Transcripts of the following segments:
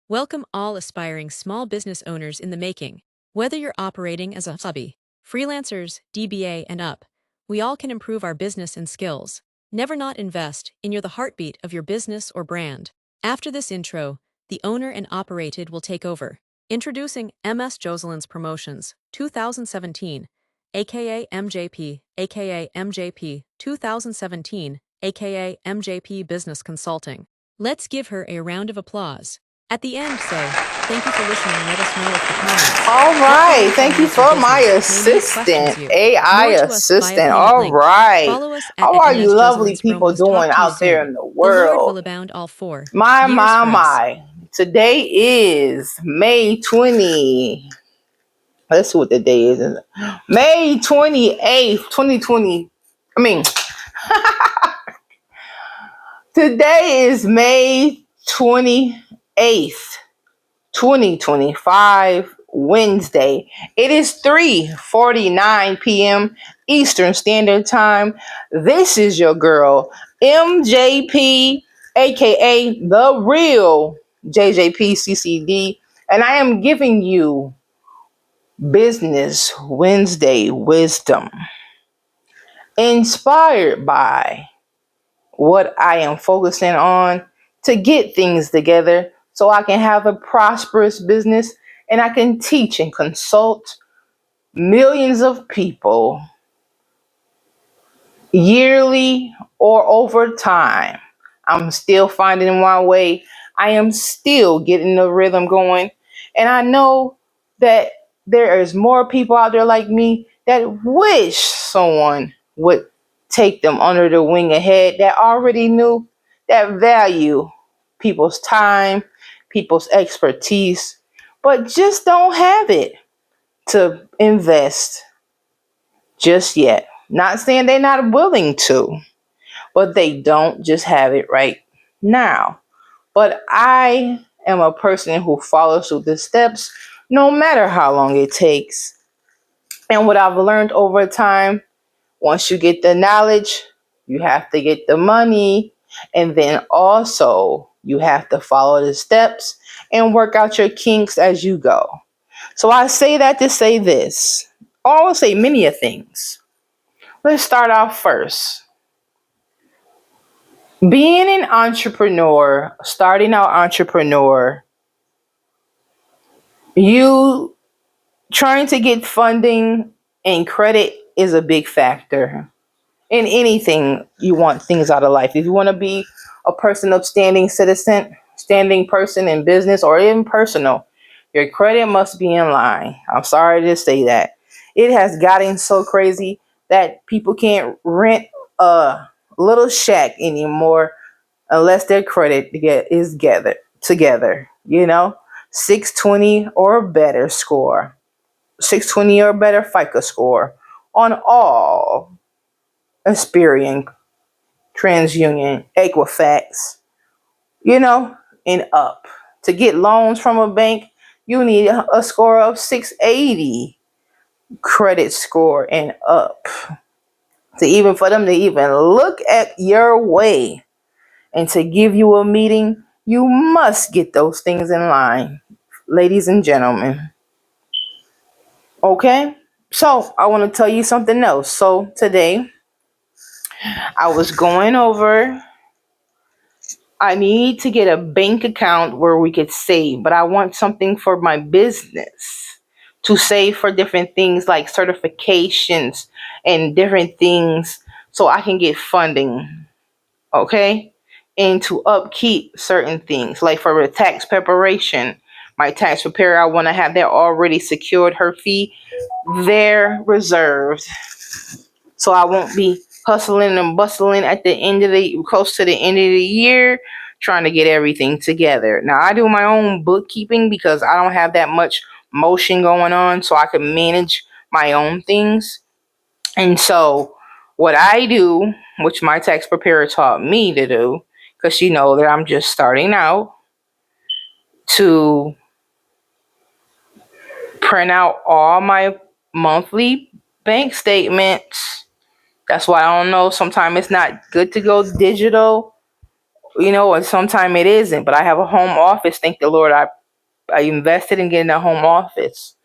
Welcome all aspiring small business owners in the making. Whether you're operating as a hobby, freelancers, DBA, and up, we all can improve our business and skills. Never not invest in you're the heartbeat of your business or brand. After this intro, the owner and operated will take over. Introducing MS Joselin's Promotions 2017, aka MJP, aka MJP 2017, aka MJP Business Consulting. Let's give her a round of applause. At the end, say, thank you for listening and let us know if the comments. All What right. business Thank you owners or for my business may need questions assistant, you. AI More to us via assistant. payment All link. right. Follow us at How are you MS lovely Joselin's people Promos. Talk doing to you out there soon. in the The Lord will world? abound all four. My, Years my, for us. my. Today is May 20. Let's see what the day is. May 28th, 2020. I mean, today is May 28th. 2025, Wednesday. It is 3:49 p.m. Eastern Standard Time. This is your girl, MJP, aka The Real JJPCCD, and I am giving you Business Wednesday wisdom inspired by what I am focusing on to get things together so I can have a prosperous business and I can teach and consult millions of people yearly or over time. I'm still finding my way. I am still getting the rhythm going. And I know that there is more people out there like me that wish someone would take them under the wing ahead that already knew that value people's time, people's expertise, but just don't have it to invest just yet. Not saying they're not willing to, but they don't just have it right now. But I am a person who follows through the steps no matter how long it takes. And what I've learned over time, once you get the knowledge, you have to get the money. And then also, you have to follow the steps and work out your kinks as you go. So I say that to say this. I will say many of things. Let's start off first. Being an entrepreneur, starting out entrepreneur, you trying to get funding and credit is a big factor in anything you want things out of life. If you want to be a person upstanding citizen, standing person in business or even personal, your credit must be in line. I'm sorry to say that. It has gotten so crazy that people can't rent a little shack anymore unless their credit is gathered together, 620 or better score, 620 or better FICO score on all Experian, TransUnion, Equifax, and up. To get loans from a bank, you need a score of 680 credit score and up. To even for them to even look at your way and to give you a meeting, you must get those things in line, ladies and gentlemen. Okay? So, I want to tell you something else. So, today, I was going over, I need to get a bank account where we could save, but I want something for my business to save for different things like certifications and different things so I can get funding. Okay? And to upkeep certain things, like for the tax preparation. My tax preparer, I want to have that already secured, her fee there reserved. So I won't be hustling and bustling at the end of the close to the end of the year trying to get everything together. Now I do my own bookkeeping because I don't have that much motion going on, so I can manage my own things. And so, what I do, which my tax preparer taught me to do, because she know that I'm just starting out, to print out all my monthly bank statements. That's why I don't know. Sometimes it's not good to go digital And sometimes it isn't. But I have a home office. Thank the Lord, I invested in getting a home office.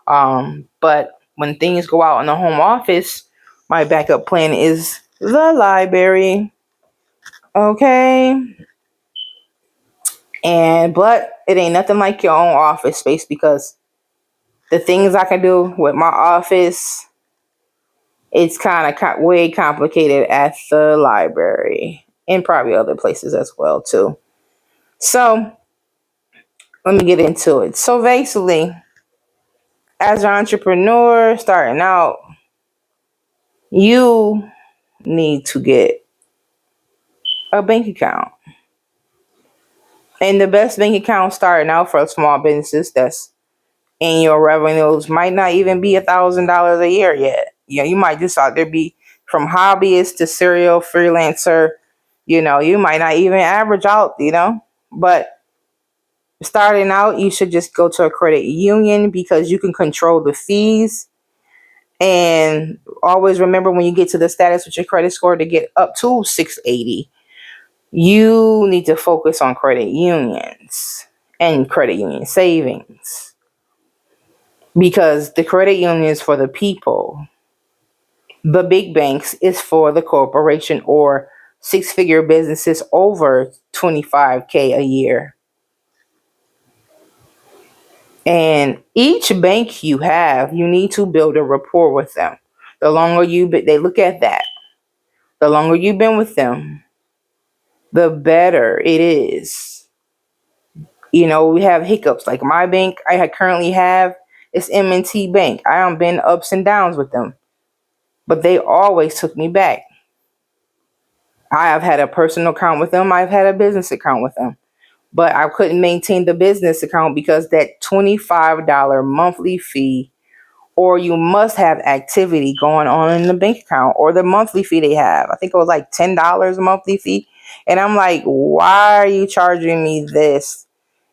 But when things go out in the home office, my backup plan is the library. Okay. But it ain't nothing like your own office space, because the things I can do with my office, it's kind of way complicated at the library and probably other places as well too. So let me get into it. So basically, as an entrepreneur starting out, you need to get a bank account. And the best bank account starting out for small businesses that's in your revenues might not even be $1,000 a year yet. You might just out there be from hobbyist to serial freelancer. You might not even average out. But starting out, you should just go to a credit union because you can control the fees. And always remember, when you get to the status with your credit score to get up to 680, you need to focus on credit unions and credit union savings, because the credit union is for the people. The big banks is for the corporation or six-figure businesses over 25K a year. And each bank you have, you need to build a rapport with them. The longer they look at that. The longer you've been with them, the better it is. We have hiccups. Like my bank currently have, it's M&T Bank. I have been ups and downs with them, but they always took me back. I have had a personal account with them. I've had a business account with them, but I couldn't maintain the business account because that $25 monthly fee, or you must have activity going on in the bank account, or the monthly fee they have. I think it was like $10 a monthly fee. And I'm like, why are you charging me this?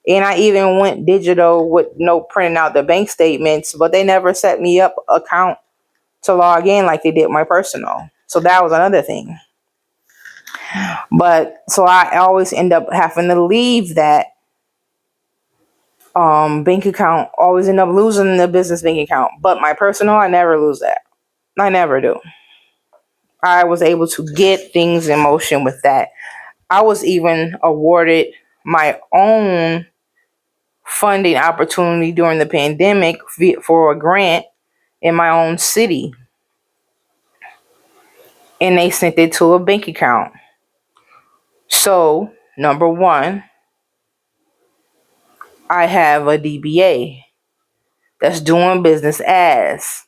And I even went digital with no printing out the bank statements, but they never set me up an account to log in like they did my personal. So that was another thing. But so I always end up having to leave that bank account, always end up losing the business bank account. But my personal, I never lose that. I never do. I was able to get things in motion with that. I was even awarded my own funding opportunity during the pandemic for a grant in my own city. And they sent it to a bank account. So, number one, I have a DBA that's doing business as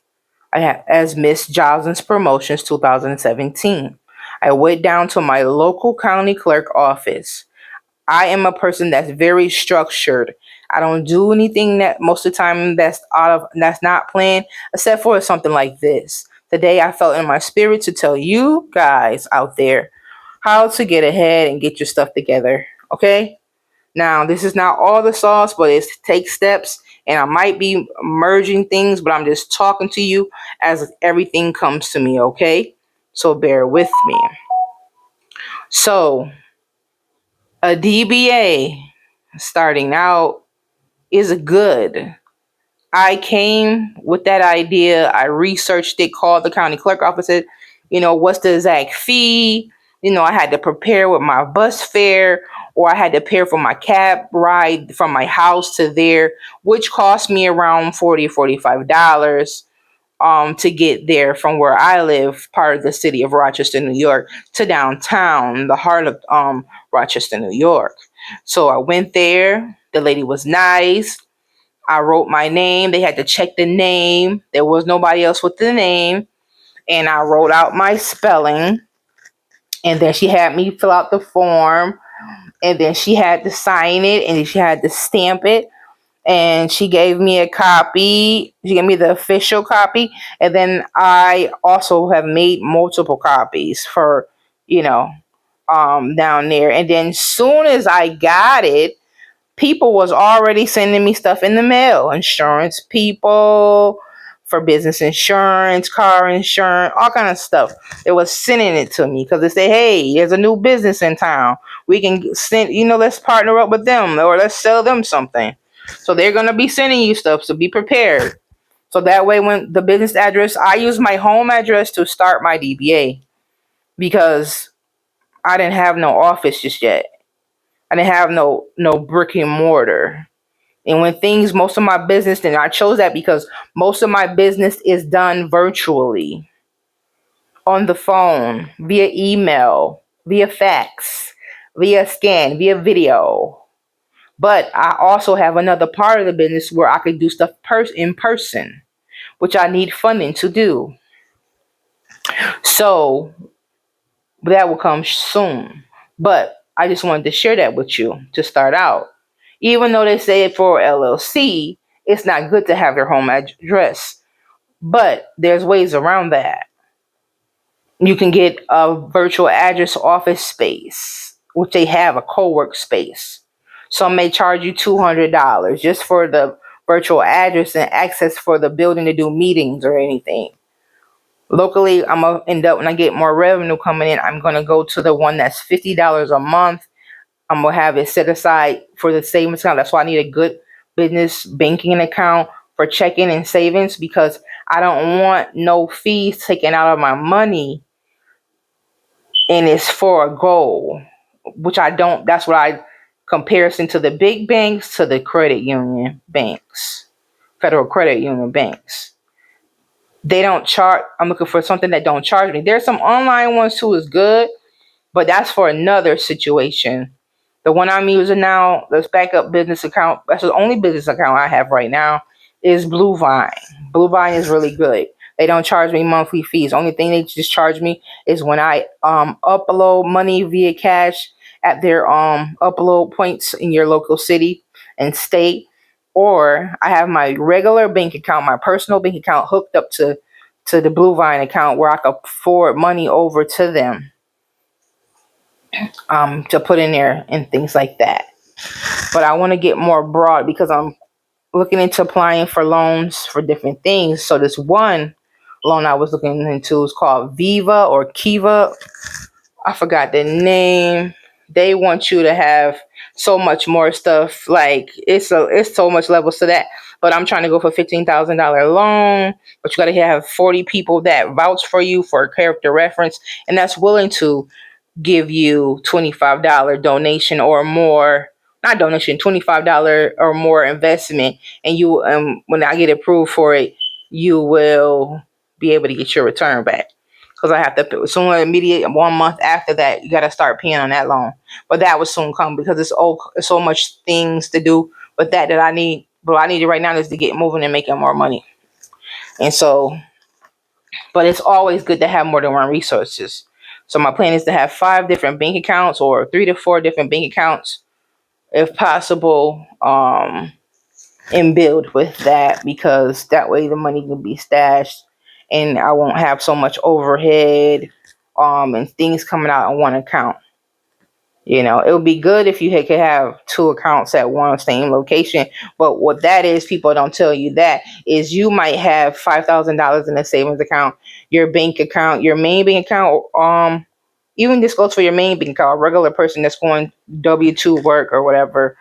Miss Johnson's Promotions 2017. I went down to my local county clerk office. I am a person that's very structured. I don't do anything that most of the time that's not planned, except for something like this. Today I felt in my spirit to tell you guys out there how to get ahead and get your stuff together. Okay? Now, this is not all the sauce, but it takes steps, and I might be merging things, but I'm just talking to you as everything comes to me, okay? So bear with me. So, a DBA starting out is good. I came with that idea. I researched it, called the county clerk office, said, what's the exact fee? I had to prepare with my bus fare, or I had to pay for my cab ride from my house to there, which cost me around $45 to get there from where I live, part of the city of Rochester, New York, to downtown, the heart of Rochester, New York. So I went there. The lady was nice. I wrote my name. They had to check the name. There was nobody else with the name. And I wrote out my spelling. And then she had me fill out the form. And then she had to sign it. And then she had to stamp it. And she gave me a copy. She gave me the official copy. And then I also have made multiple copies for, down there. And then soon as I got it, people was already sending me stuff in the mail. Insurance people, for business insurance, car insurance, all kind of stuff. They was sending it to me because they say, hey, there's a new business in town. We can send, let's partner up with them or let's sell them something. So they're going to be sending you stuff, so be prepared. So that way, when the business address, I use my home address to start my DBA because I didn't have no office just yet. I didn't have no brick and mortar. And when most of my business, and I chose that because most of my business is done virtually, on the phone, via email, via fax, via scan, via video. But I also have another part of the business where I could do stuff in person, which I need funding to do. So that will come soon. But I just wanted to share that with you to start out. Even though they say for LLC, it's not good to have your home address. But there's ways around that. You can get a virtual address office space, which they have a co-work space. Some may charge you $200 just for the virtual address and access for the building to do meetings or anything. Locally, I'm going to end up, when I get more revenue coming in, I'm going to go to the one that's $50 a month. I'm going to have it set aside for the savings account. That's why I need a good business banking account for checking and savings, because I don't want no fees taken out of my money and it's for a goal, which I don't. That's what I comparison to the big banks, to the credit union banks, federal credit union banks. They don't charge. I'm looking for something that don't charge me. There's some online ones too is good, but that's for another situation. The one I'm using now, this backup business account, that's the only business account I have right now, is Blue Vine. Blue Vine is really good. They don't charge me monthly fees. Only thing they just charge me is when I upload money via cash at their upload points in your local city and state, or I have my regular bank account, my personal bank account, hooked up to the Blue Vine account where I could forward money over to them to put in there and things like that. But I want to get more broad because I'm looking into applying for loans for different things. So this one loan I was looking into is called Viva or Kiva. I forgot the name. They want you to have so much more stuff. Like it's so much levels to that. But I'm trying to go for $15,000 loan. But you got to have 40 people that vouch for you for a character reference, and that's willing to give you $25 donation or more, not donation, $25 or more investment, and you when I get approved for it, you will be able to get your return back. Because I have to soon immediate 1 month after that, you got to start paying on that loan. But that will soon come because it's so much things to do with that I need. But what I need right now is to get moving and making more money. And so, but it's always good to have more than one resources. So my plan is to have 5 different bank accounts or 3 to 4 different bank accounts, if possible, and build with that, because that way the money can be stashed and I won't have so much overhead and things coming out on one account. It would be good if you could have 2 accounts at one same location. But what that is, people don't tell you that, is you might have $5,000 in a savings account, your bank account, your main bank account. Even this goes for your main bank account, a regular person that's going W-2 work or whatever.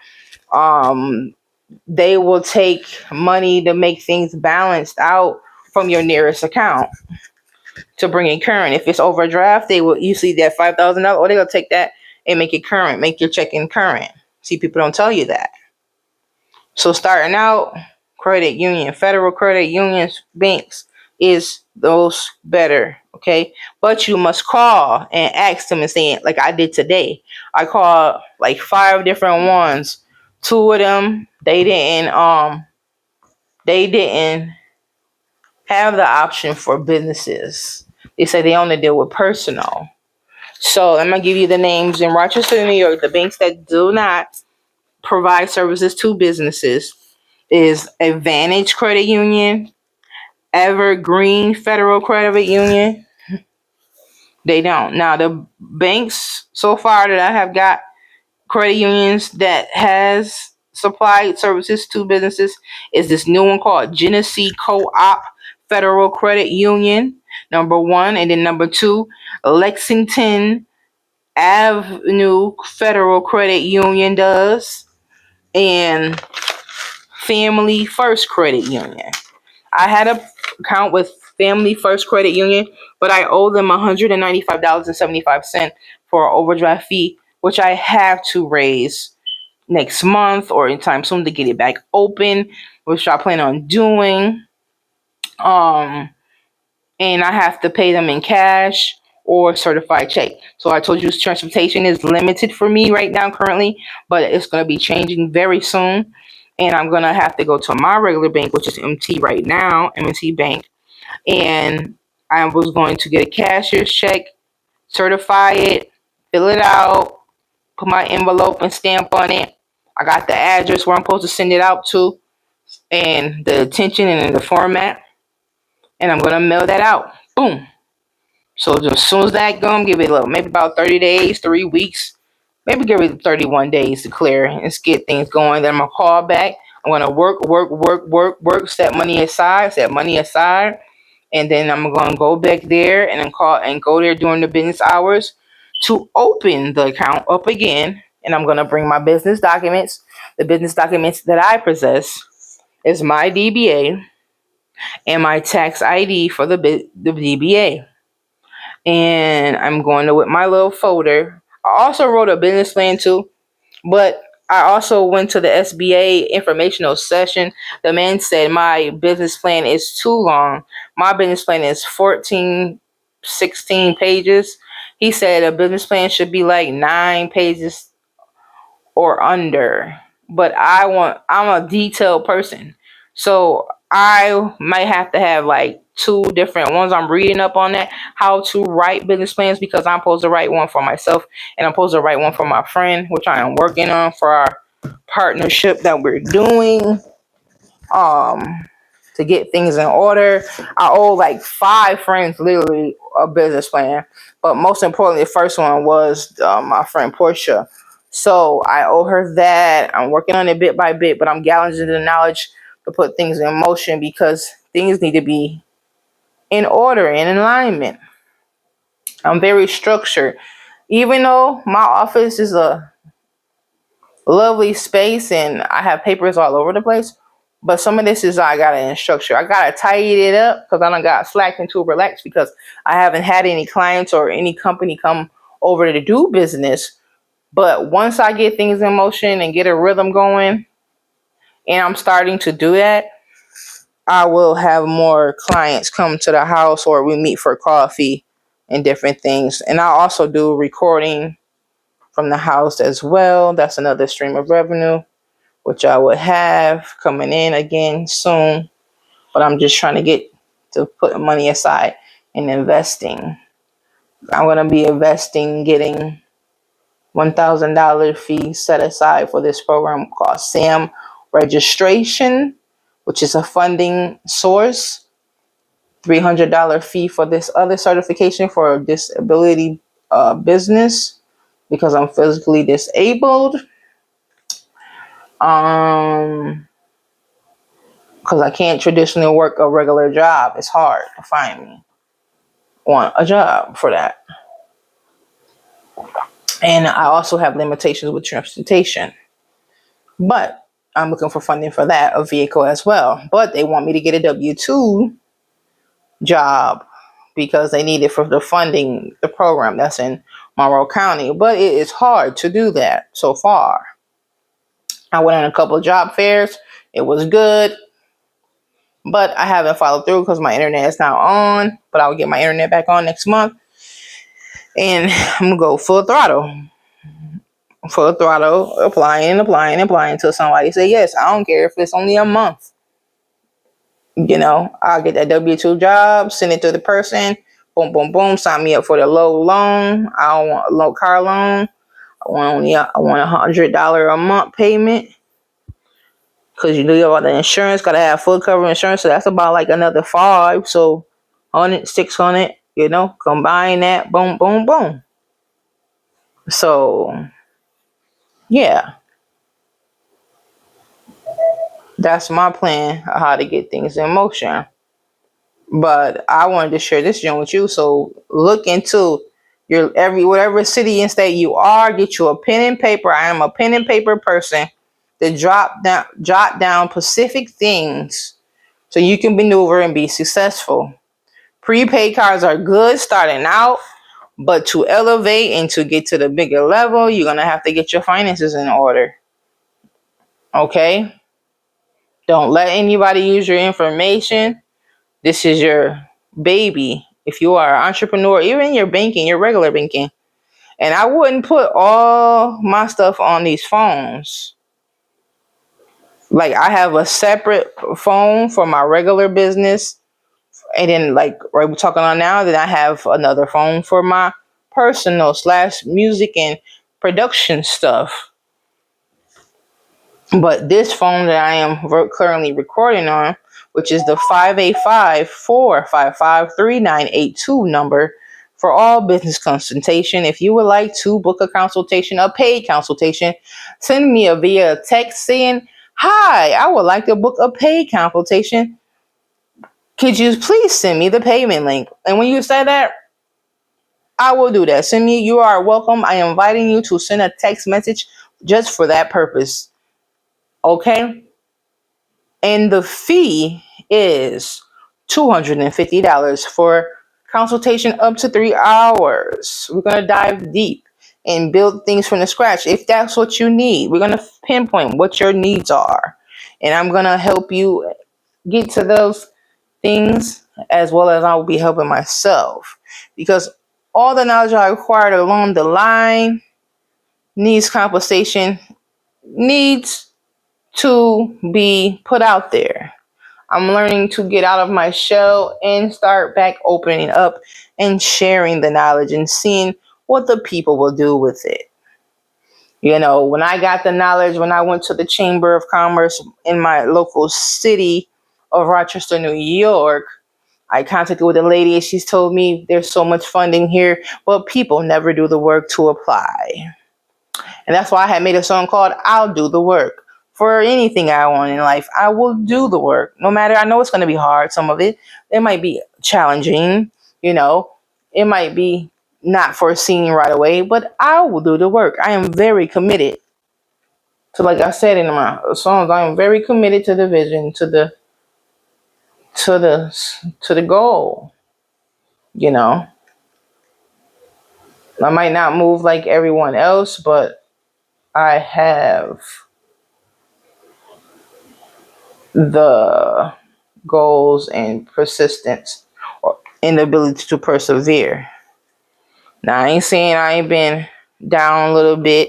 They will take money to make things balanced out from your nearest account to bring it current. If it's overdraft, they will usually that $5,000, or they'll take that and make it current, make your checking current. See, people don't tell you that. So starting out, credit union, federal credit unions, banks is those better, okay? But you must call and ask them and say, like I did today. I called like 5 different ones. 2 of them, they didn't have the option for businesses. They say they only deal with personal. So I'm gonna give you the names in Rochester, New York. The banks that do not provide services to businesses is Advantage Credit Union, Evergreen Federal Credit Union. They don't. Now the banks so far that I have got credit unions that has supplied services to businesses is this new one called Genesee Co-op Federal Credit Union, number one, and then number two, Lexington Avenue Federal Credit Union does, and Family First Credit Union. I had a account with Family First Credit Union, but I owe them $195.75 for an overdraft fee, which I have to raise next month or anytime soon to get it back open, which I plan on doing. Um, and I have to pay them in cash or certified check. So I told you transportation is limited for me right now currently, but it's going to be changing very soon. And I'm going to have to go to my regular bank, which is MT right now, M&T Bank. And I was going to get a cashier's check, certify it, fill it out, put my envelope and stamp on it. I got the address where I'm supposed to send it out to and the attention and the format. And I'm going to mail that out. Boom. So as soon as that gum, give it maybe about 30 days, 3 weeks, maybe give it 31 days to clear and get things going. Then I'm gonna call back. I'm gonna work, set money aside, and then I'm gonna go back there and then call and go there during the business hours to open the account up again. And I'm gonna bring my business documents. The business documents that I possess is my DBA and my tax ID for the DBA. And I'm going to with my little folder. I also wrote a business plan too, but I also went to the SBA informational session. The man said my business plan is too long. My business plan is 14, 16 pages. He said a business plan should be like 9 pages or under. But I'm a detailed person. So I might have to have like two different ones. I'm reading up on that, how to write business plans, because I'm supposed to write one for myself and I'm supposed to write one for my friend, which I am working on for our partnership that we're doing. Um to get things in order. I owe like 5 friends literally a business plan. But most importantly, the first one was my friend Portia. So I owe her that. I'm working on it bit by bit, but I'm gathering the knowledge to put things in motion because things need to be in order and in alignment. I'm very structured. Even though my office is a lovely space and I have papers all over the place. But some of this is I gotta in structure. I gotta tidy it up because I done got slacked into relaxed because I haven't had any clients or any company come over to do business. But once I get things in motion and get a rhythm going, and I'm starting to do that, I will have more clients come to the house or we meet for coffee and different things. And I also do recording from the house as well. That's another stream of revenue which I would have coming in again soon. But I'm just trying to get to put money aside and investing. I'm going to be investing, getting $1,000 fee set aside for this program called SAM registration, which is a funding source. $300 fee for this other certification for a disability business because I'm physically disabled. Because I can't traditionally work a regular job. It's hard to find me on a job for that. And I also have limitations with transportation. But I'm looking for funding for that, a vehicle as well. But they want me to get a W-2 job because they need it for the funding, the program that's in Monroe County. But it is hard to do that so far. I went on a couple of job fairs. It was good. But I haven't followed through because my internet is not on. But I'll get my internet back on next month. And I'm going to go full throttle. Full throttle, applying until somebody say yes. I don't care if it's only a month. I'll get that W-2 job, send it to the person. Boom, boom, boom. Sign me up for the low loan. I don't want a low car loan. I want $100 a month payment. Because you know about the insurance, gotta have full cover insurance. So that's about like another 5. So 100, 600, combine that, boom, boom, boom. So yeah. That's my plan of how to get things in motion. But I wanted to share this joint with you. So look into your every whatever city and state you are. Get you a pen and paper. I am a pen and paper person. To jot down specific things so you can maneuver and be successful. Prepaid cards are good starting out, but to elevate and to get to the bigger level, you're gonna have to get your finances in order. Okay? Don't let anybody use your information. This is your baby. If you are an entrepreneur, even your banking, your regular banking. And I wouldn't put all my stuff on these phones. Like I have a separate phone for my regular business. And then like right we're talking on now, then I have another phone for my personal slash music and production stuff. But this phone that I am currently recording on, which is the 585-455-3982 number for all business consultation. If you would like to book a consultation, a paid consultation, send me a via text saying, "Hi, I would like to book a paid consultation. Could you please send me the payment link?" And when you say that, I will do that. Send me, you are welcome. I am inviting you to send a text message just for that purpose. Okay? And the fee is $250 for consultation up to 3 hours. We're going to dive deep and build things from the scratch. If that's what you need, we're going to pinpoint what your needs are. And I'm going to help you get to those things as well as I will be helping myself. Because all the knowledge I acquired along the line needs compensation, needs to be put out there. I'm learning to get out of my shell and start back opening up and sharing the knowledge and seeing what the people will do with it. You know, when I got the knowledge, when I went to the Chamber of Commerce in my local city of Rochester, New York, I contacted with a lady and she's told me there's so much funding here, but people never do the work to apply. And that's why I had made a song called I'll Do the Work. For anything I want in life, I will do the work. No matter, I know it's going to be hard. Some of it might be challenging, you know, it might be not foreseen right away, but I will do the work. I am very committed to, like I said in my songs, I am very committed to the vision, to the goal, you know. I might not move like everyone else, but I have the goals and persistence or inability to persevere. Now, I ain't saying I ain't been down a little bit.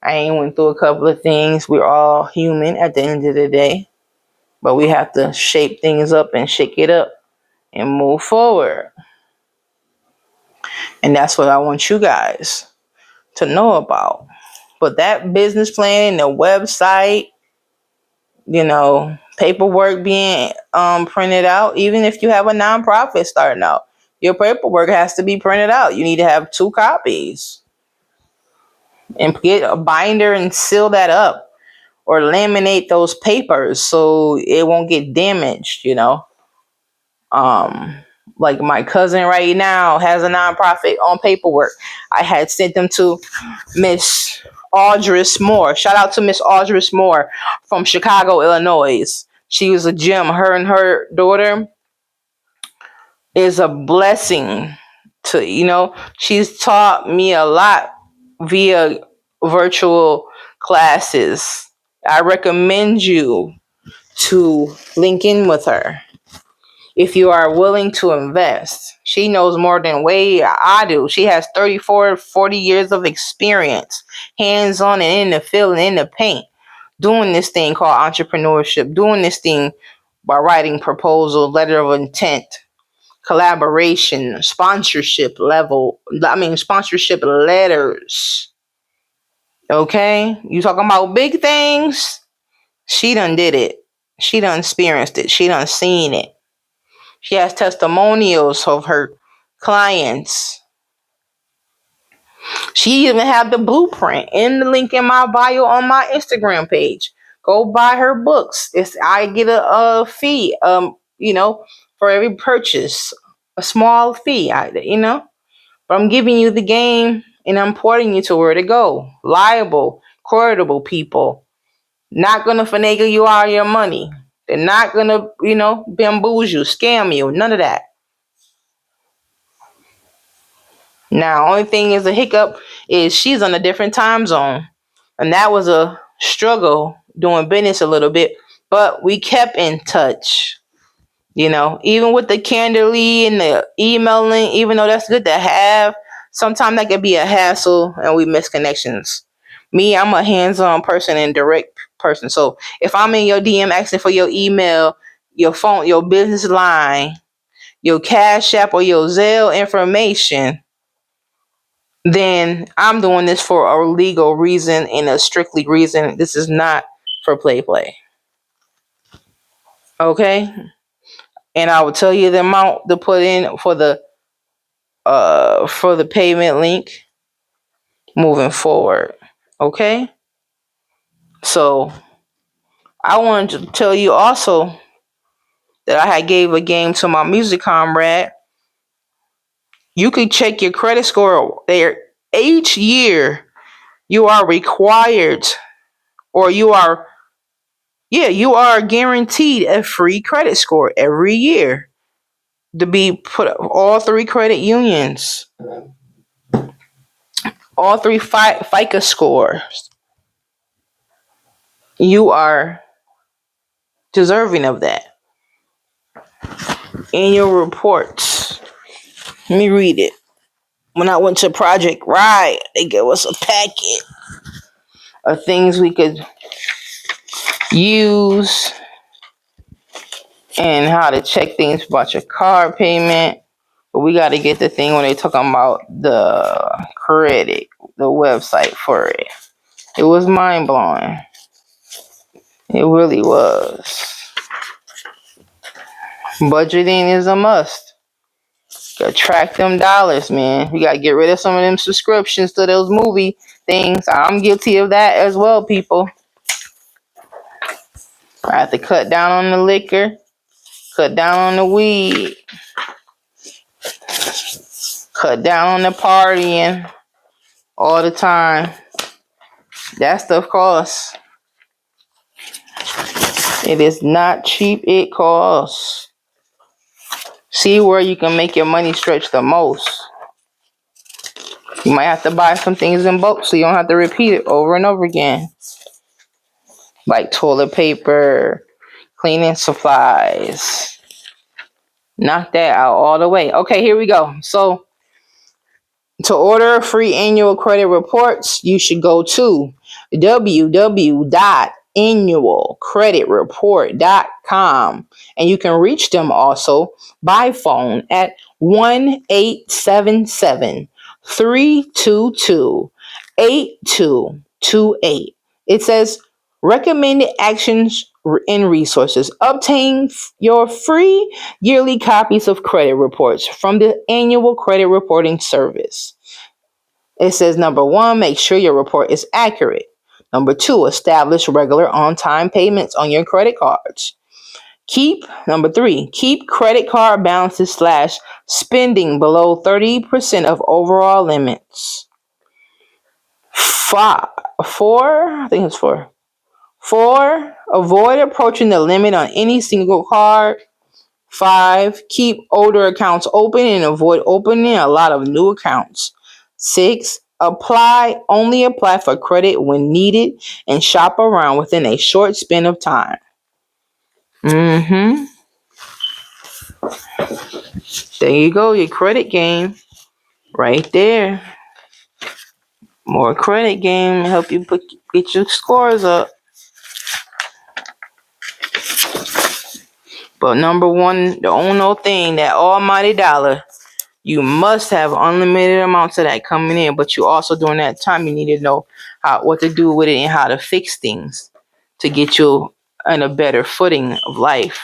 I ain't went through a couple of things. We're all human at the end of the day. But we have to shape things up and shake it up and move forward. And that's what I want you guys to know about. But that business plan, the website, you know, paperwork being printed out, even if you have a nonprofit starting out, your paperwork has to be printed out. You need to have 2 copies and get a binder and seal that up or laminate those papers so it won't get damaged, you know. Like my cousin right now has a nonprofit on paperwork. I had sent them to Miss Audris Moore. Shout out to Miss Audris Moore from Chicago, Illinois. She was a gem. Her and her daughter is a blessing to, you know, she's taught me a lot via virtual classes. I recommend you to link in with her if you are willing to invest. She knows more than way I do. She has 34, 40 years of experience, hands-on and in the field and in the paint, doing this thing called entrepreneurship, doing this thing by writing proposal, letter of intent, collaboration, sponsorship sponsorship letters. Okay? You talking about big things? She done did it. She done experienced it. She done seen it. She has testimonials of her clients. She even have the blueprint in the link in my bio on my Instagram page. Go buy her books. I get a fee. You know, for every purchase, a small fee, But I'm giving you the game and I'm pointing you to where to go. Liable, credible people. Not gonna finagle you out of your money. They're not gonna, bamboozle you, scam you, none of that. Now, only thing is a hiccup is she's on a different time zone. And that was a struggle doing business a little bit. But we kept in touch. Even with the Canderly and the emailing, even though that's good to have, sometimes that could be a hassle and we miss connections. Me, I'm a hands-on person and direct person. So if I'm in your DM asking for your email, your phone, your business line, your Cash App or your Zelle information, then I'm doing this for a legal reason and a strictly reason. This is not for play. Okay? And I will tell you the amount to put in for the payment link moving forward. Okay? So I wanted to tell you also that I had gave a game to my music comrade. You can check your credit score there each year. You are required, or you are guaranteed a free credit score every year to be put up. All three credit unions, all three FICA scores. You are deserving of that. Annual reports. Let me read it. When I went to Project Ride, they gave us a packet of things we could use and how to check things about your card payment. But we got to get the thing when they talking about the credit, the website for it. It was mind blowing. It really was. Budgeting is a must. Gotta track them dollars, man. We gotta get rid of some of them subscriptions to those movie things. I'm guilty of that as well, people. I have to cut down on the liquor, cut down on the weed, cut down on the partying all the time. That stuff costs. It is not cheap. It costs. See where you can make your money stretch the most. You might have to buy some things in bulk so you don't have to repeat it over and over again. Like toilet paper, cleaning supplies. Knock that out all the way. Okay, here we go. So, to order free annual credit reports, you should go to www.annualcreditreport.com. And you can reach them also by phone at 1-877-322-8228. It says recommended actions and resources. Obtain your free yearly copies of credit reports from the annual credit reporting service. It says, number 1, make sure your report is accurate. Number 2, establish regular on-time payments on your credit cards. Number 3, keep credit card balances / spending below 30% of overall limits. 4, I think it's 4. 4, avoid approaching the limit on any single card. 5, keep older accounts open and avoid opening a lot of new accounts. 6, only apply for credit when needed and shop around within a short span of time. There you go, your credit game right there. More credit game help you get your scores up. But number 1, the only thing, that almighty dollar, you must have unlimited amounts of that coming in. But you also, during that time, you need to know what to do with it and how to fix things to get you on a better footing of life.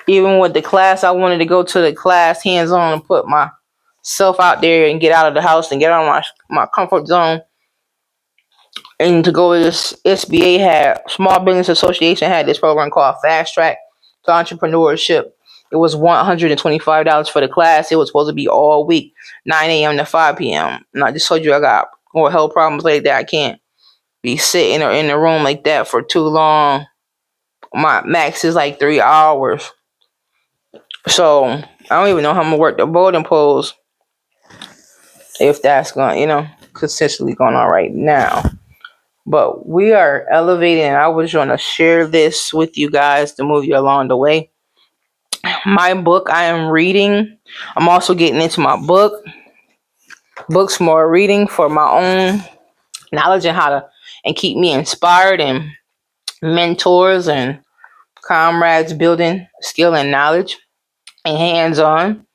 Even with the class, I wanted to go to the class hands-on and put myself out there and get out of the house and get out of my comfort zone. And to go to this SBA Small Business Association had this program called Fast Track. to entrepreneurship. It was $125 for the class. It was supposed to be all week, 9 a.m. to 5 p.m. And I just told you I got more health problems like that. I can't be sitting or in the room like that for too long. My max is like 3 hours. So I don't even know how I'm gonna work the voting polls if that's going, consistently going on right now. But we are elevating, and I was going to share this with you guys to move you along the way. My book I am reading, I'm also getting into my books more reading for my own knowledge and how to and keep me inspired and mentors and comrades building skill and knowledge and hands on.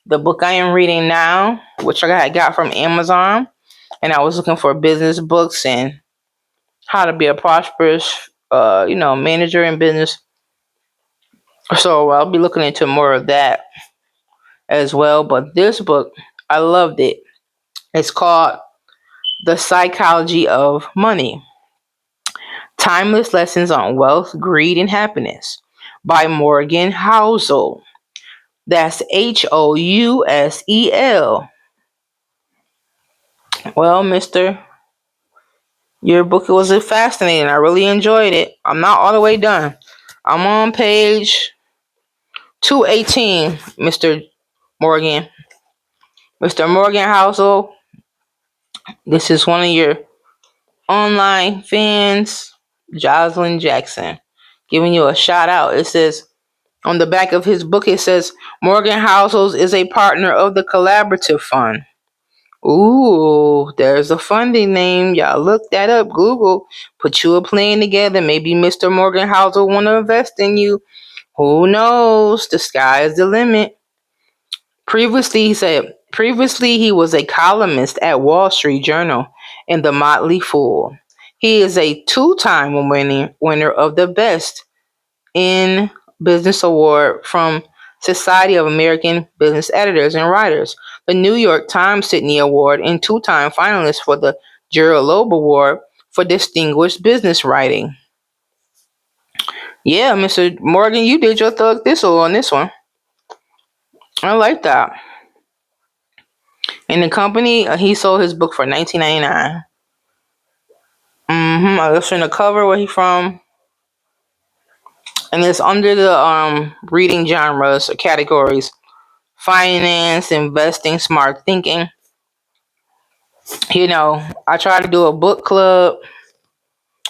The book I am reading now, which I got from Amazon, and I was looking for business books and how to be a prosperous, manager in business. So I'll be looking into more of that as well. But this book, I loved it. It's called The Psychology of Money: Timeless Lessons on Wealth, Greed, and Happiness by Morgan Housel. That's Housel. Well, mister, your book was fascinating. I really enjoyed it. I'm not all the way done. I'm on page 218, Mr. Morgan. Mr. Morgan Housel, this is one of your online fans, Jocelyn Jackson, giving you a shout out. It says on the back of his book, it says Morgan Housel is a partner of the Collaborative Fund. Ooh, there's a funding name. Y'all look that up. Google. Put you a plan together. Maybe Mr. Morgan Housel want to invest in you. Who knows? The sky is the limit. Previously he was a columnist at Wall Street Journal and The Motley Fool. He is a two-time winner of the Best in Business Award from Society of American Business Editors and Writers, the New York Times Sydney Award, and two-time finalist for the Gerald Loeb Award for Distinguished Business Writing. Yeah, Mr. Morgan, you did your thug thistle on this one. I like that. In the company, he sold his book for $19.99. I was in the cover where he from, and it's under the reading genres or categories: finance, investing, smart thinking. I try to do a book club.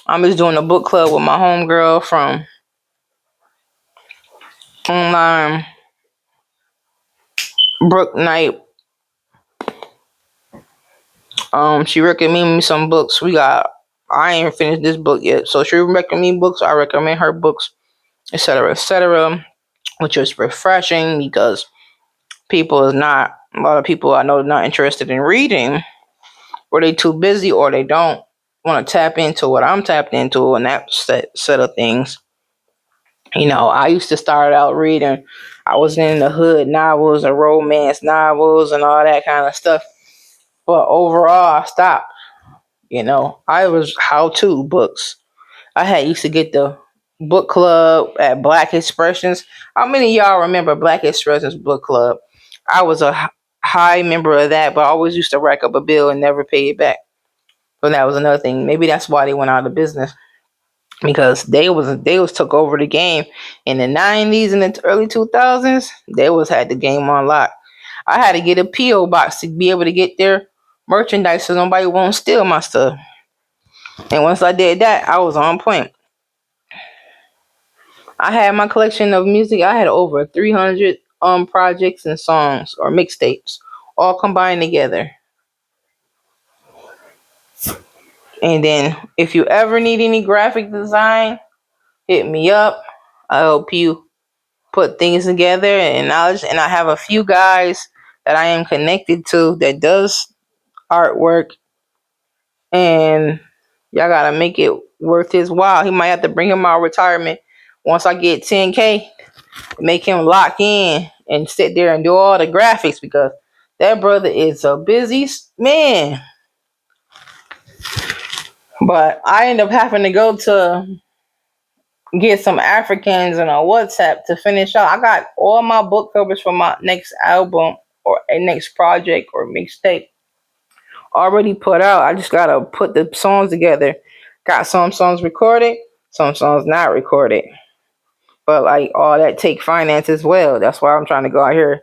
I'm just doing a book club with my homegirl from online, Brooke Knight. She recommended me some books. I ain't finished this book yet, so she recommended me books. I recommend her books, etc., etc., which is refreshing because a lot of people I know are not interested in reading, or they too busy, or they don't want to tap into what I'm tapped into and that set of things. I used to start out reading. I was in the hood novels and romance novels and all that kind of stuff. But overall, I stopped. I was how-to books. Used to get the book club at Black Expressions. How many of y'all remember Black Expressions book club? I was a high member of that, but I always used to rack up a bill and never pay it back. But that was another thing. Maybe that's why they went out of business, because they was took over the game in the 90s and the early 2000s. They had the game on lock. I had to get a PO box to be able to get their merchandise so nobody won't steal my stuff. And once I did that, I was on point. I had my collection of music. I had over 300 projects and songs or mixtapes all combined together. And then if you ever need any graphic design, hit me up. I help you put things together and knowledge. And I have a few guys that I am connected to that does artwork, and y'all gotta make it worth his while. He might have to bring him out of retirement once I get 10K, make him lock in and sit there and do all the graphics, because that brother is a busy man. But I end up having to go to get some Africans on a WhatsApp to finish out. I got all my book covers for my next album or a next project or mixtape already put out. I just gotta put the songs together. Got some songs recorded, some songs not recorded. But like all that take finance as well. That's why I'm trying to go out here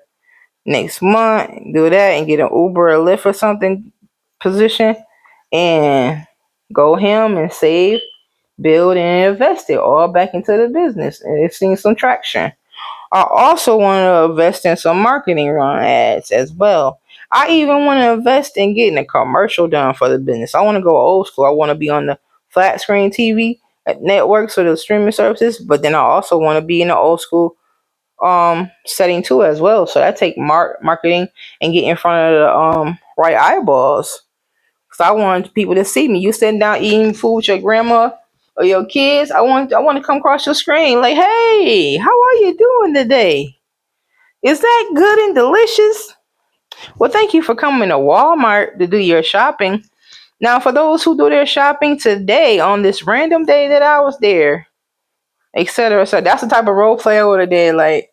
next month, do that and get an Uber or Lyft or something position and go him and save, build and invest it all back into the business. And it's seen some traction. I also want to invest in some marketing run ads as well. I even want to invest in getting a commercial done for the business. I want to go old school. I want to be on the flat screen TV at networks or the streaming services, but then I also want to be in the old school setting too as well. So that take marketing and get in front of the right eyeballs. So I want people to see me. You sitting down eating food with your grandma or your kids. I want to come across your screen like, hey, how are you doing today? Is that good and delicious? Well, thank you for coming to Walmart to do your shopping. Now, for those who do their shopping today on this random day that I was there, etc. So that's the type of role play I would have did. Like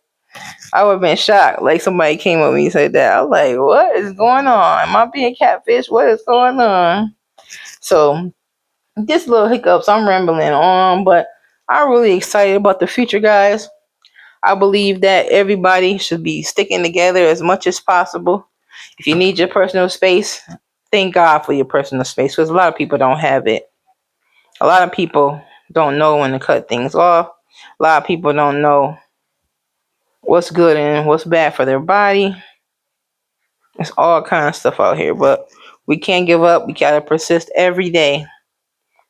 I would have been shocked. Like somebody came up to me and said that. I was like, what is going on? Am I being catfish? What is going on? So just little hiccups. I'm rambling on, but I'm really excited about the future, guys. I believe that everybody should be sticking together as much as possible. If you need your personal space, thank God for your personal space because a lot of people don't have it. A lot of people don't know when to cut things off. A lot of people don't know what's good and what's bad for their body. It's all kind of stuff out here, but we can't give up. We gotta persist every day,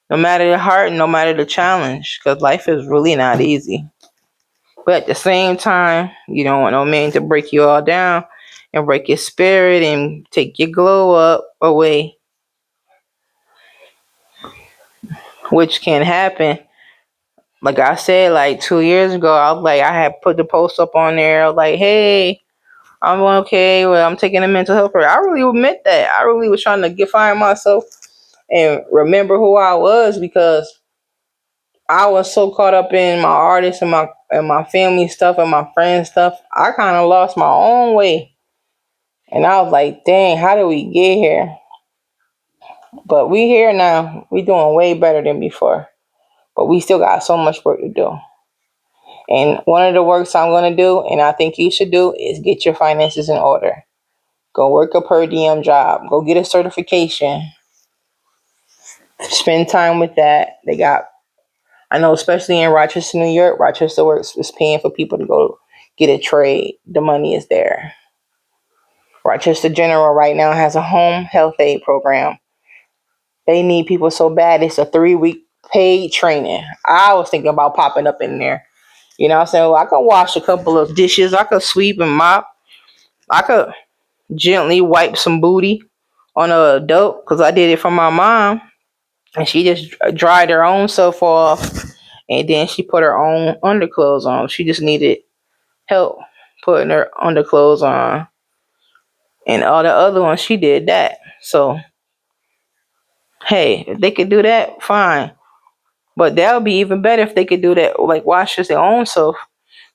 no matter the hard, no matter the challenge, because life is really not easy. But at the same time, you don't want no man to break you all down and break your spirit and take your glow up away, which can happen. Like I said, like 2 years ago, I was like, I had put the post up on there, like, hey, I'm okay. Well, I'm taking a mental health break. I really admit that. I really was trying to find myself and remember who I was because I was so caught up in my artist and my family stuff and my friends stuff. I kind of lost my own way. And I was like, dang, how did we get here? But we here now. We doing way better than before. But we still got so much work to do. And one of the works I'm going to do, and I think you should do, is get your finances in order. Go work a per diem job. Go get a certification. Spend time with that. I know, especially in Rochester, New York, Rochester Works is paying for people to go get a trade. The money is there. Rochester General right now has a home health aid program. They need people so bad. It's a 3-week paid training. I was thinking about popping up in there. You know what I'm saying? Well, I could wash a couple of dishes. I could sweep and mop. I could gently wipe some booty on a adult because I did it for my mom. And she just dried her own self off. And then she put her own underclothes on. She just needed help putting her underclothes on. And all the other ones, she did that. So, hey, if they could do that, fine. But that would be even better if they could do that, like wash their own self.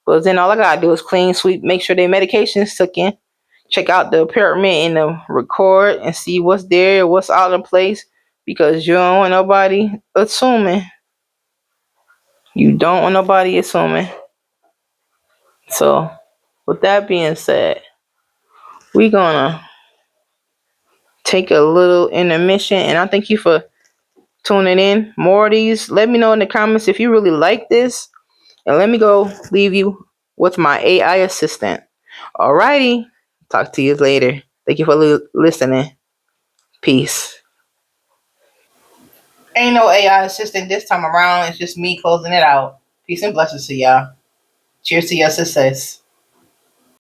Because then all I gotta do is clean, sweep, make sure their medication's took in, check out the apartment and the record and see what's there, what's out of place. Because you don't want nobody assuming. You don't want nobody assuming. So, with that being said, we're gonna take a little intermission, and I thank you for tuning in. More of these. Let me know in the comments if you really like this, and let me go leave you with my AI assistant. Alrighty, talk to you later. Thank you for listening. Peace. Ain't no AI assistant this time around. It's just me closing it out. Peace and blessings to y'all. Cheers to your success.